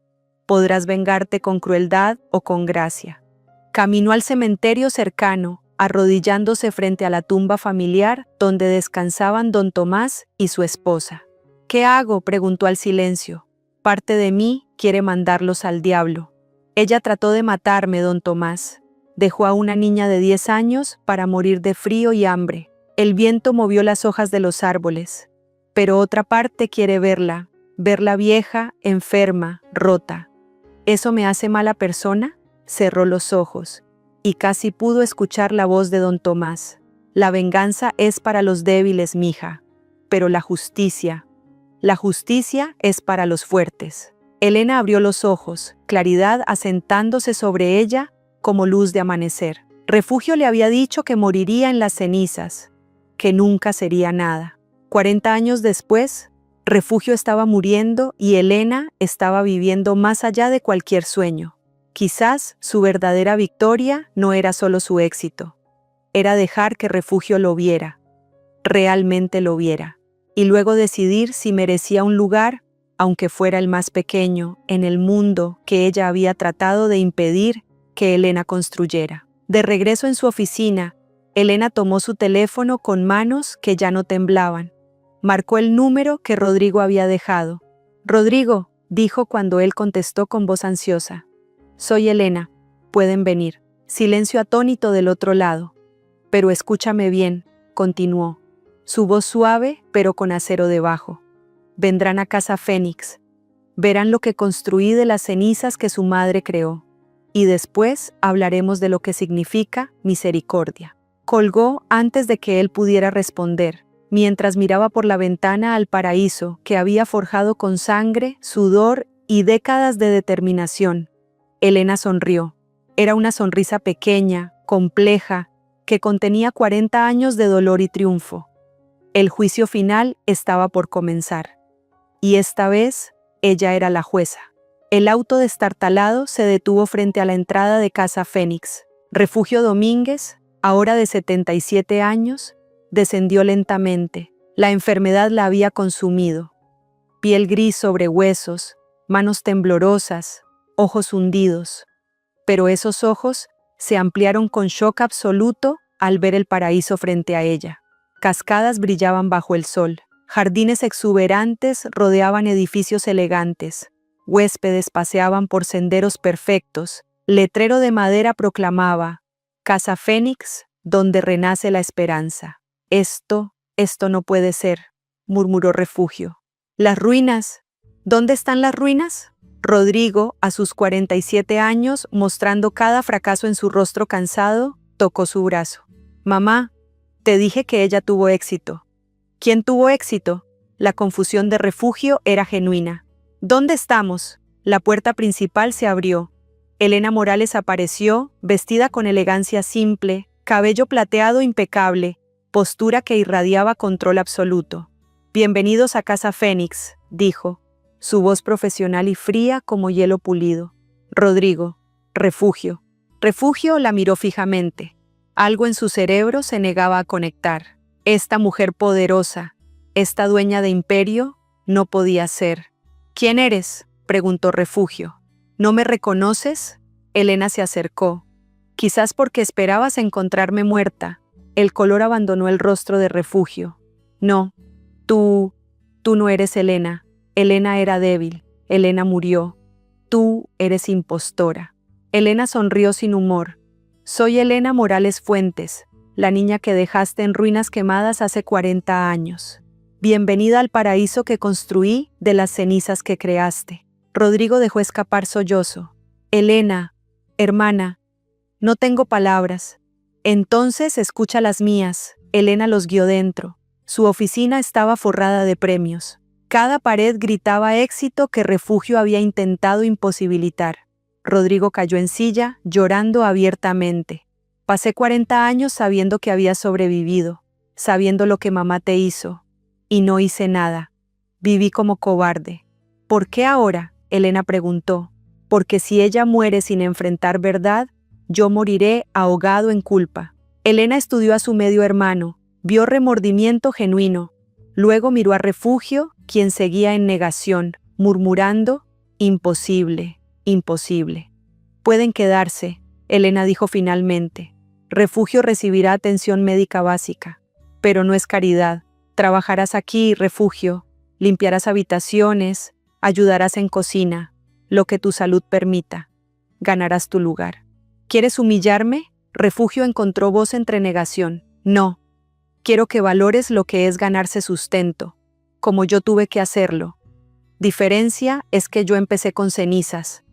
Podrás vengarte con crueldad o con gracia. Caminó al cementerio cercano, arrodillándose frente a la tumba familiar donde descansaban don Tomás y su esposa. ¿Qué hago?, preguntó al silencio. Parte de mí quiere mandarlos al diablo. Ella trató de matarme, don Tomás. Dejó a una niña de 10 años para morir de frío y hambre. El viento movió las hojas de los árboles. Pero otra parte quiere verla vieja, enferma, rota. ¿Eso me hace mala persona? Cerró los ojos, y casi pudo escuchar la voz de don Tomás. La venganza es para los débiles, mija, pero la justicia es para los fuertes. Elena abrió los ojos, claridad asentándose sobre ella como luz de amanecer. Refugio le había dicho que moriría en las cenizas, que nunca sería nada. 40 años después, Refugio estaba muriendo y Elena estaba viviendo más allá de cualquier sueño. Quizás su verdadera victoria no era solo su éxito, era dejar que Refugio lo viera, realmente lo viera, y luego decidir si merecía un lugar, aunque fuera el más pequeño, en el mundo que ella había tratado de impedir que Elena construyera. De regreso en su oficina, Elena tomó su teléfono con manos que ya no temblaban. Marcó el número que Rodrigo había dejado. «Rodrigo», dijo cuando él contestó con voz ansiosa. «Soy Elena. Pueden venir». Silencio atónito del otro lado. «Pero escúchame bien», continuó. Su voz suave, pero con acero debajo. «Vendrán a Casa Fénix. Verán lo que construí de las cenizas que su madre creó. Y después hablaremos de lo que significa misericordia». Colgó antes de que él pudiera responder, mientras miraba por la ventana al paraíso que había forjado con sangre, sudor y décadas de determinación. Elena sonrió. Era una sonrisa pequeña, compleja, que contenía 40 años de dolor y triunfo. El juicio final estaba por comenzar. Y esta vez, ella era la jueza. El auto destartalado se detuvo frente a la entrada de Casa Fénix. Refugio Domínguez, ahora de 77 años, descendió lentamente. La enfermedad la había consumido. Piel gris sobre huesos, manos temblorosas, ojos hundidos. Pero esos ojos se ampliaron con shock absoluto al ver el paraíso frente a ella. Cascadas brillaban bajo el sol. Jardines exuberantes rodeaban edificios elegantes. Huéspedes paseaban por senderos perfectos. Letrero de madera proclamaba: «Casa Fénix, donde renace la esperanza». Esto no puede ser», murmuró Refugio. «Las ruinas. ¿Dónde están las ruinas?». Rodrigo, a sus 47 años, mostrando cada fracaso en su rostro cansado, tocó su brazo. «Mamá, te dije que ella tuvo éxito». «¿Quién tuvo éxito?». La confusión de Refugio era genuina. «¿Dónde estamos?». La puerta principal se abrió. Elena Morales apareció, vestida con elegancia simple, cabello plateado impecable, postura que irradiaba control absoluto. «Bienvenidos a Casa Fénix», dijo, su voz profesional y fría como hielo pulido. «Rodrigo, Refugio». Refugio la miró fijamente. Algo en su cerebro se negaba a conectar. Esta mujer poderosa, esta dueña de imperio, no podía ser. «¿Quién eres?», preguntó Refugio. «¿No me reconoces?». Elena se acercó. Quizás porque esperabas encontrarme muerta. El color abandonó el rostro de Refugio. No, tú no eres Elena. Elena era débil. Elena murió. Tú eres impostora. Elena sonrió sin humor. Soy Elena Morales Fuentes, la niña que dejaste en ruinas quemadas hace 40 años. Bienvenida al paraíso que construí de las cenizas que creaste. Rodrigo dejó escapar sollozo. Elena, hermana, no tengo palabras. Entonces escucha las mías. Elena los guió dentro. Su oficina estaba forrada de premios. Cada pared gritaba éxito que Refugio había intentado imposibilitar. Rodrigo cayó en silla, llorando abiertamente. Pasé 40 años sabiendo que había sobrevivido, sabiendo lo que mamá te hizo, y no hice nada. Viví como cobarde. ¿Por qué ahora?, Elena preguntó. Porque si ella muere sin enfrentar verdad, yo moriré ahogado en culpa. Elena estudió a su medio hermano, vio remordimiento genuino. Luego miró a Refugio, quien seguía en negación, murmurando, imposible. Imposible. Pueden quedarse, Elena dijo finalmente. Refugio recibirá atención médica básica. Pero no es caridad. Trabajarás aquí, Refugio. Limpiarás habitaciones, ayudarás en cocina, lo que tu salud permita. Ganarás tu lugar. ¿Quieres humillarme? Refugio encontró voz entre negación. No. Quiero que valores lo que es ganarse sustento, como yo tuve que hacerlo. Diferencia es que yo empecé con cenizas.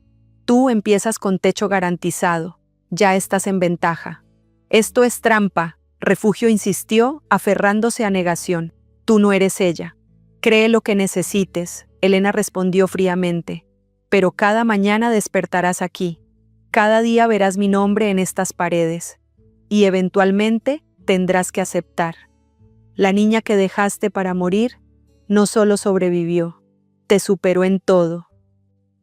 Tú empiezas con techo garantizado. Ya estás en ventaja. Esto es trampa, Refugio insistió, aferrándose a negación. Tú no eres ella. Cree lo que necesites, Elena respondió fríamente. Pero cada mañana despertarás aquí. Cada día verás mi nombre en estas paredes. Y eventualmente tendrás que aceptar. La niña que dejaste para morir no solo sobrevivió, te superó en todo.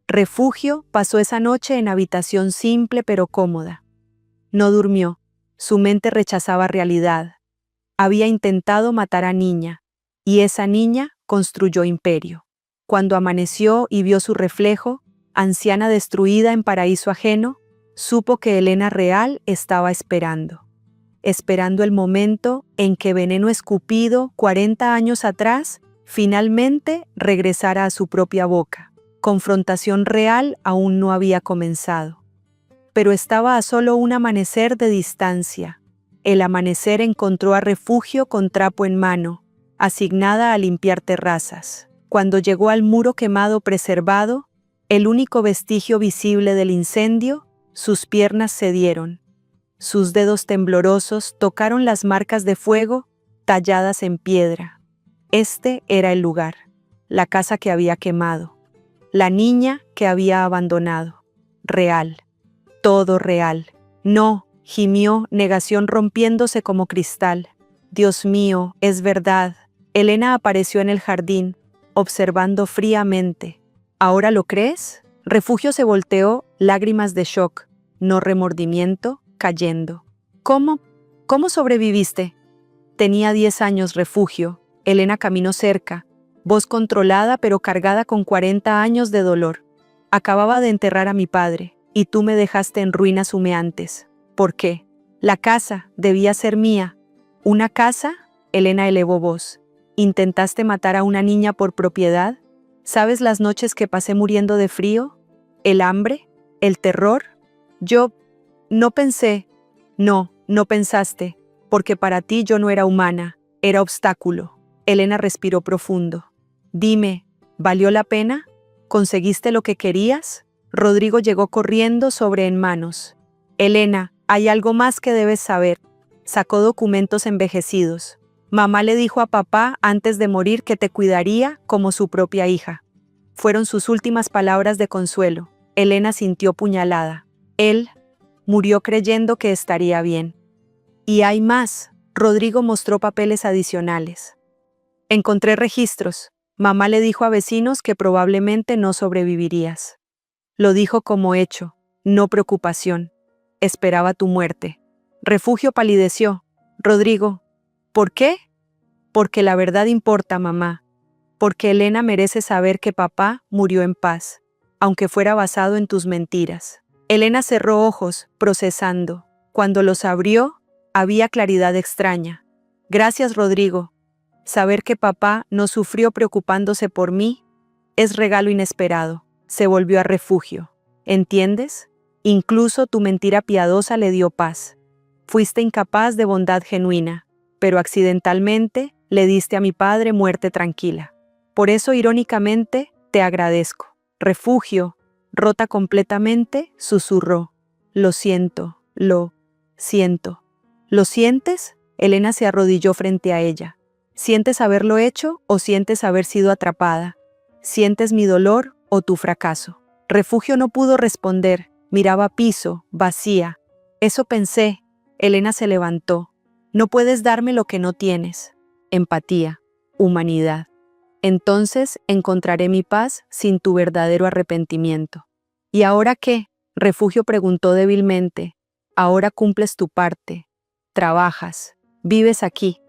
Refugio pasó esa noche en habitación simple pero cómoda. No durmió, su mente rechazaba realidad. Había intentado matar a niña, y esa niña construyó imperio. Cuando amaneció y vio su reflejo, anciana destruida en paraíso ajeno, supo que Elena real estaba esperando el momento en que veneno escupido 40 años atrás finalmente regresara a su propia boca. Confrontación real aún no había comenzado. Pero estaba a solo un amanecer de distancia. El amanecer encontró a Refugio con trapo en mano, asignada a limpiar terrazas. Cuando llegó al muro quemado preservado, el único vestigio visible del incendio, sus piernas cedieron. Sus dedos temblorosos tocaron las marcas de fuego talladas en piedra. Este era el lugar, la casa que había quemado, la niña que había abandonado. Real, todo real. No, gimió, negación rompiéndose como cristal. Dios mío, es verdad. Elena apareció en el jardín, observando fríamente. ¿Ahora lo crees? Refugio se volteó, lágrimas de shock, no remordimiento, cayendo. ¿Cómo sobreviviste? Tenía 10 años, Refugio. Elena caminó cerca, voz controlada pero cargada con 40 años de dolor. Acababa de enterrar a mi padre, y tú me dejaste en ruinas humeantes. ¿Por qué? La casa debía ser mía. ¿Una casa? Elena elevó voz. ¿Intentaste matar a una niña por propiedad? ¿Sabes las noches que pasé muriendo de frío? ¿El hambre? ¿El terror? Yo no pensé. No pensaste, porque para ti yo no era humana, era obstáculo. Elena respiró profundo. Dime, ¿valió la pena? ¿Conseguiste lo que querías? Rodrigo llegó corriendo sobre en manos. Elena, hay algo más que debes saber. Sacó documentos envejecidos. Mamá le dijo a papá antes de morir que te cuidaría como su propia hija. Fueron sus últimas palabras de consuelo. Elena sintió puñalada. Él murió creyendo que estaría bien. Y hay más. Rodrigo mostró papeles adicionales. Encontré registros. Mamá le dijo a vecinos que probablemente no sobrevivirías. Lo dijo como hecho, no preocupación. Esperaba tu muerte. Refugio palideció. Rodrigo, ¿por qué? Porque la verdad importa, mamá. Porque Elena merece saber que papá murió en paz, aunque fuera basado en tus mentiras. Elena cerró ojos, procesando. Cuando los abrió, había claridad extraña. Gracias, Rodrigo. Saber que papá no sufrió preocupándose por mí es regalo inesperado. Se volvió a refugio. ¿Entiendes? Incluso tu mentira piadosa le dio paz. Fuiste incapaz de bondad genuina, pero accidentalmente le diste a mi padre muerte tranquila. Por eso, irónicamente, te agradezco. Refugio, rota completamente, susurró. Lo siento, lo siento. ¿Lo sientes? Elena se arrodilló frente a ella. ¿Sientes haberlo hecho o sientes haber sido atrapada? ¿Sientes mi dolor o tu fracaso? Refugio no pudo responder, miraba piso, vacía. Eso pensé. Elena se levantó. No puedes darme lo que no tienes. Empatía, humanidad. Entonces encontraré mi paz sin tu verdadero arrepentimiento. ¿Y ahora qué? Refugio preguntó débilmente. Ahora cumples tu parte. Trabajas. Vives aquí.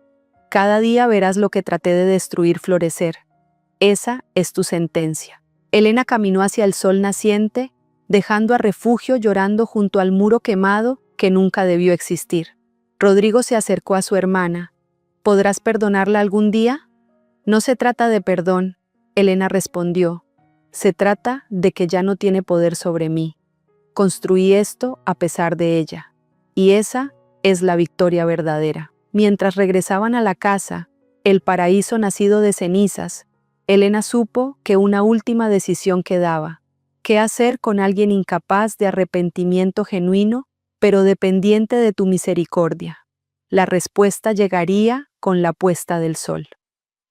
Cada día verás lo que traté de destruir florecer. Esa es tu sentencia. Elena caminó hacia el sol naciente, dejando a Refugio llorando junto al muro quemado que nunca debió existir. Rodrigo se acercó a su hermana. ¿Podrás perdonarla algún día? No se trata de perdón, Elena respondió. Se trata de que ya no tiene poder sobre mí. Construí esto a pesar de ella. Y esa es la victoria verdadera. Mientras regresaban a la casa, el paraíso nacido de cenizas, Elena supo que una última decisión quedaba. ¿Qué hacer con alguien incapaz de arrepentimiento genuino, pero dependiente de tu misericordia? La respuesta llegaría con la puesta del sol.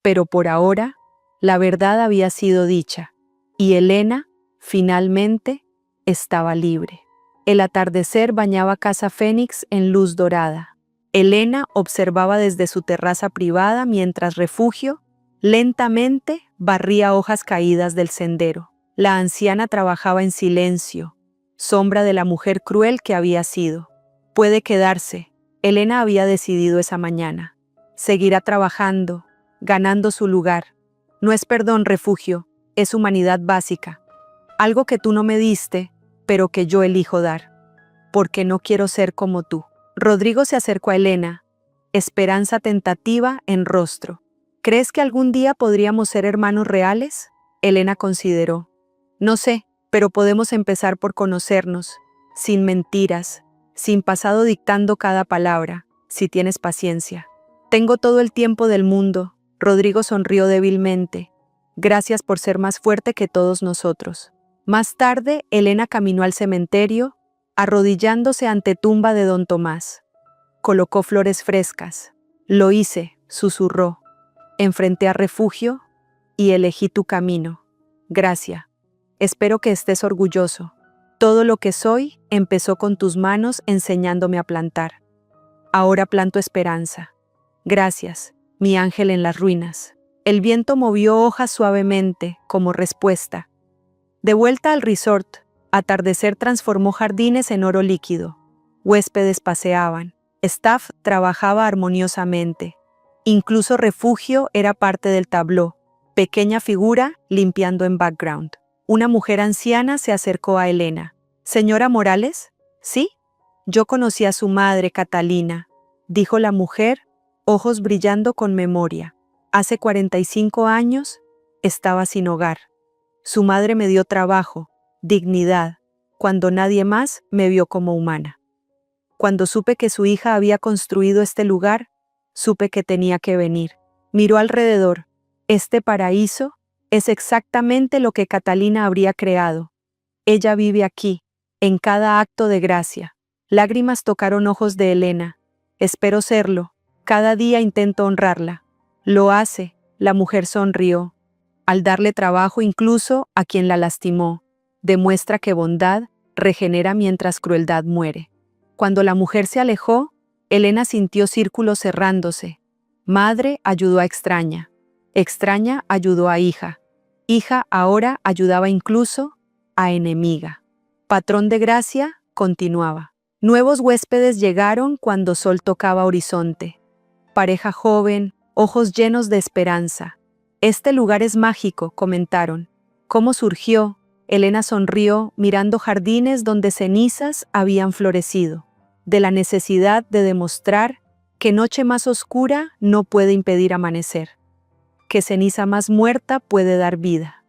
Pero por ahora, la verdad había sido dicha, y Elena, finalmente, estaba libre. El atardecer bañaba Casa Fénix en luz dorada. Elena observaba desde su terraza privada mientras Refugio, lentamente, barría hojas caídas del sendero. La anciana trabajaba en silencio, sombra de la mujer cruel que había sido. Puede quedarse, Elena había decidido esa mañana. Seguirá trabajando, ganando su lugar. No es perdón, Refugio, es humanidad básica. Algo que tú no me diste, pero que yo elijo dar. Porque no quiero ser como tú. Rodrigo se acercó a Elena, esperanza tentativa en rostro. ¿Crees que algún día podríamos ser hermanos reales? Elena consideró. No sé, pero podemos empezar por conocernos, sin mentiras, sin pasado dictando cada palabra, si tienes paciencia. Tengo todo el tiempo del mundo. Rodrigo sonrió débilmente. Gracias por ser más fuerte que todos nosotros. Más tarde, Elena caminó al cementerio, arrodillándose ante tumba de don Tomás. Colocó flores frescas. Lo hice, susurró. Enfrenté a Refugio y elegí tu camino. Gracias. Espero que estés orgulloso. Todo lo que soy empezó con tus manos enseñándome a plantar. Ahora planto esperanza. Gracias, mi ángel en las ruinas. El viento movió hojas suavemente, como respuesta. De vuelta al resort, atardecer transformó jardines en oro líquido. Huéspedes paseaban. Staff trabajaba armoniosamente. Incluso Refugio era parte del tabló, pequeña figura limpiando en background. Una mujer anciana se acercó a Elena. ¿Señora Morales? ¿Sí? Yo conocí a su madre, Catalina, dijo la mujer, ojos brillando con memoria. Hace 45 años estaba sin hogar. Su madre me dio trabajo, dignidad, cuando nadie más me vio como humana. Cuando supe que su hija había construido este lugar, supe que tenía que venir. Miró alrededor. Este paraíso es exactamente lo que Catalina habría creado. Ella vive aquí, en cada acto de gracia. Lágrimas tocaron ojos de Elena. Espero serlo. Cada día intento honrarla. Lo hace. La mujer sonrió. Al darle trabajo incluso a quien la lastimó, demuestra que bondad regenera mientras crueldad muere. Cuando la mujer se alejó, Elena sintió círculos cerrándose. Madre ayudó a extraña. Extraña ayudó a hija. Hija ahora ayudaba incluso a enemiga. Patrón de gracia continuaba. Nuevos huéspedes llegaron cuando sol tocaba horizonte. Pareja joven, ojos llenos de esperanza. Este lugar es mágico, comentaron. ¿Cómo surgió? Elena sonrió, mirando jardines donde cenizas habían florecido. de la necesidad de demostrar que noche más oscura no puede impedir amanecer, que ceniza más muerta puede dar vida.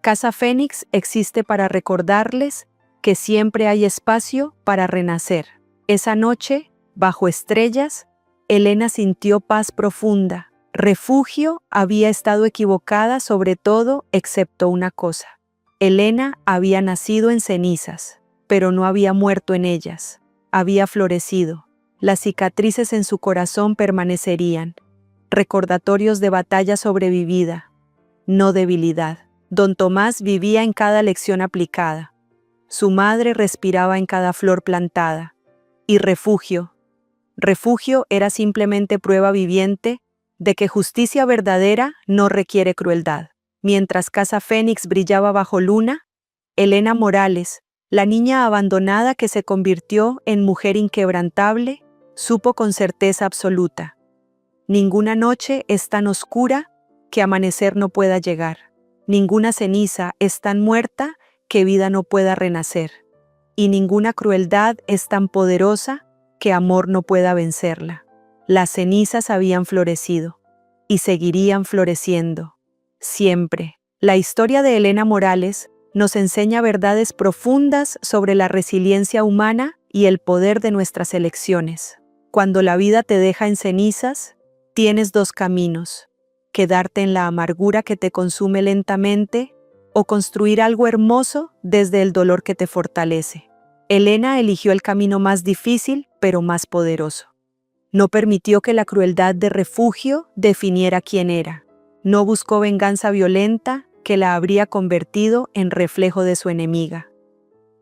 Casa Fénix existe para recordarles que siempre hay espacio para renacer. Esa noche, bajo estrellas, Elena sintió paz profunda. Refugio había estado equivocada sobre todo excepto una cosa. Elena había nacido en cenizas, pero no había muerto en ellas. Había florecido. Las cicatrices en su corazón permanecerían, recordatorios de batalla sobrevivida, no debilidad. Don Tomás vivía en cada lección aplicada. Su madre respiraba en cada flor plantada. Y refugio. Refugio era simplemente prueba viviente de que justicia verdadera no requiere crueldad. Mientras Casa Fénix brillaba bajo luna, Elena Morales, la niña abandonada que se convirtió en mujer inquebrantable, supo con certeza absoluta: ninguna noche es tan oscura que amanecer no pueda llegar. Ninguna ceniza es tan muerta que vida no pueda renacer. Y ninguna crueldad es tan poderosa que amor no pueda vencerla. Las cenizas habían florecido y seguirían floreciendo. Siempre. La historia de Elena Morales nos enseña verdades profundas sobre la resiliencia humana y el poder de nuestras elecciones. Cuando la vida te deja en cenizas, tienes dos caminos: quedarte en la amargura que te consume lentamente o construir algo hermoso desde el dolor que te fortalece. Elena eligió el camino más difícil, pero más poderoso. No permitió que la crueldad de refugio definiera quién era. No buscó venganza violenta que la habría convertido en reflejo de su enemiga.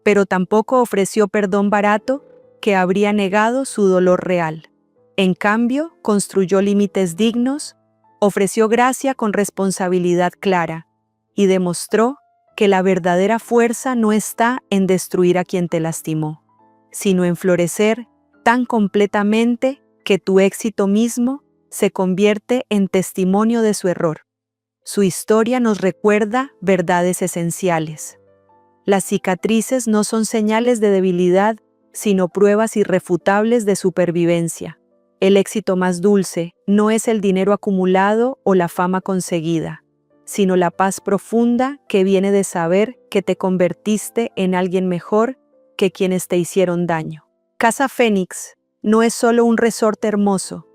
Pero tampoco ofreció perdón barato que habría negado su dolor real. En cambio, construyó límites dignos, ofreció gracia con responsabilidad clara y demostró que la verdadera fuerza no está en destruir a quien te lastimó, sino en florecer tan completamente que tu éxito mismo se convierte en testimonio de su error. Su historia nos recuerda verdades esenciales. Las cicatrices no son señales de debilidad, sino pruebas irrefutables de supervivencia. El éxito más dulce no es el dinero acumulado o la fama conseguida, sino la paz profunda que viene de saber que te convertiste en alguien mejor que quienes te hicieron daño. Casa Fénix no es solo un resort hermoso,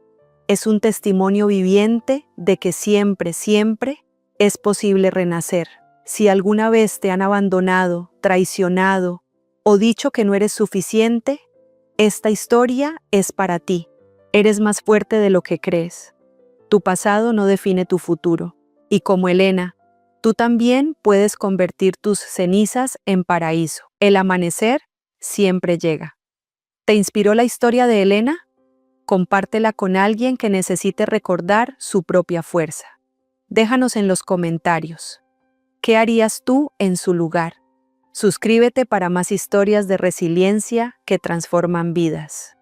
es un testimonio viviente de que siempre, siempre es posible renacer. Si alguna vez te han abandonado, traicionado o dicho que no eres suficiente, esta historia es para ti. Eres más fuerte de lo que crees. Tu pasado no define tu futuro. Y como Elena, tú también puedes convertir tus cenizas en paraíso. El amanecer siempre llega. ¿Te inspiró la historia de Elena? Compártela con alguien que necesite recordar su propia fuerza. Déjanos en los comentarios. ¿Qué harías tú en su lugar? Suscríbete para más historias de resiliencia que transforman vidas.